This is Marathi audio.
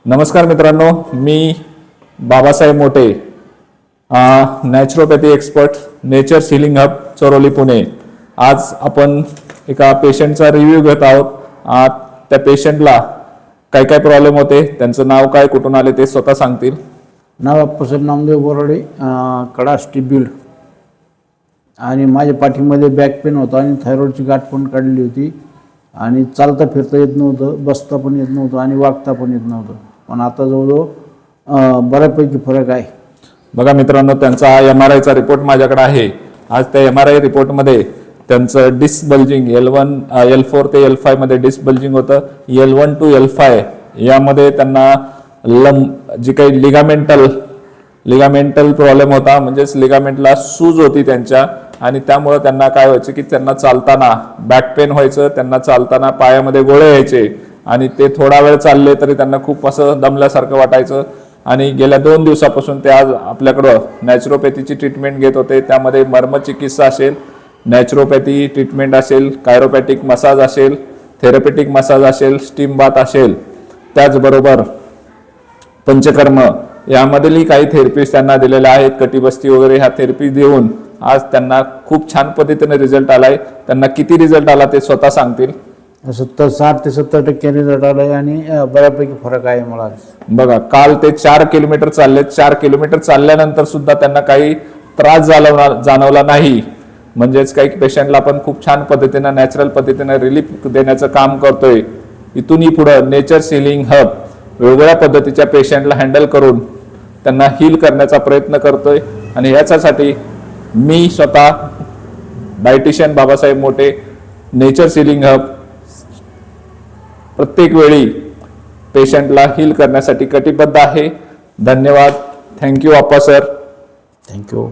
नमस्कार मित्रांनो, मी Babasaheb Mote, naturopathy expert, nature healing hub, Choroli, Pune. आज आपण एका पेशंटचा रिव्ह्यू घेत आहोत। त्या पेशंटला काय काय प्रॉब्लेम होते, त्यांचं नाव काय, कुठून आले ते स्वतः सांगतील। नाव अप्पासाहेब नामदेव बोराडे, कडा स्टिब्यूल्ड, आणि माझ्या पाठीमध्ये बॅक पेन होता आणि थायरॉइडची गाठ पण काढली होती आणि चालता फिरता येत नव्हतं, बसता पण येत नव्हतं आणि वागता पण येत नव्हतं। पण आता जवळजवळ बऱ्यापैकी फरक आहे। बघा मित्रांनो, त्यांचा MRI चा रिपोर्ट माझ्याकडे आहे। आज त्या MRI रिपोर्टमध्ये त्यांचं डिस्क बल्जिंग L1 L4 ते L5 मध्ये डिस्क बल्जिंग होतं। L1 to L5 यामध्ये त्यांना जी काही लिगामेंटल प्रॉब्लेम होता, म्हणजेच लिगामेंटला सूज होती त्यांच्या, आणि त्यामुळे त्यांना काय व्हायचं की त्यांना चालताना बॅक पेन व्हायचं, त्यांना चालताना पायामध्ये गोळे यायचे आणि ते थोडा वेळ चालले तरी त्यांना खूप असं दमल्यासारखं वाटायचं। आणि गेल्या 2 दिवसापासून ते आज आपल्याकडं नॅचरोपॅथीची ट्रीटमेंट घेत होते। त्यामध्ये मर्म चिकित्सा असेल, नॅचरोपॅथी ट्रीटमेंट असेल, कायरोपॅटिक मसाज असेल, थेरपेटिक मसाज असेल, स्टीम बाथ असेल, त्याचबरोबर पंचकर्म यामधील काही थेरपीज त्यांना दिलेल्या आहेत। कटिबस्ती वगैरे ह्या थेरपी देऊन आज त्यांना खूप छान पद्धतीने रिझल्ट आलाय। त्यांना किती रिझल्ट आला ते स्वतः सांगतील। 60 ते 70% रिझल्ट आलाय आणि बऱ्यापैकी फरक आहे मला। बघा, काल ते 4 किलोमीटर चालले। 4 किलोमीटर चालल्यानंतर सुद्धा त्यांना काही त्रास जाणवला नाही। म्हणजेच काही पेशंटला आपण खूप छान पद्धतीने नॅचरल पद्धतीने रिलीफ देण्याचं काम करतोय। इथूनही पुढे नेचर हिलिंग हब वेगवेगळ्या पद्धतीच्या पेशंटला हँडल करून त्यांना हील करण्याचा प्रयत्न करतोय। आणि याच्यासाठी मी स्वतः डायटिशियन बाबासाहेब मोटे, नेचर हिलिंग हब, प्रत्येक वेळी पेशंटला हील करण्यासाठी कटिबद्ध आहे। धन्यवाद। थँक्यू अप्पा सर। थँक्यू।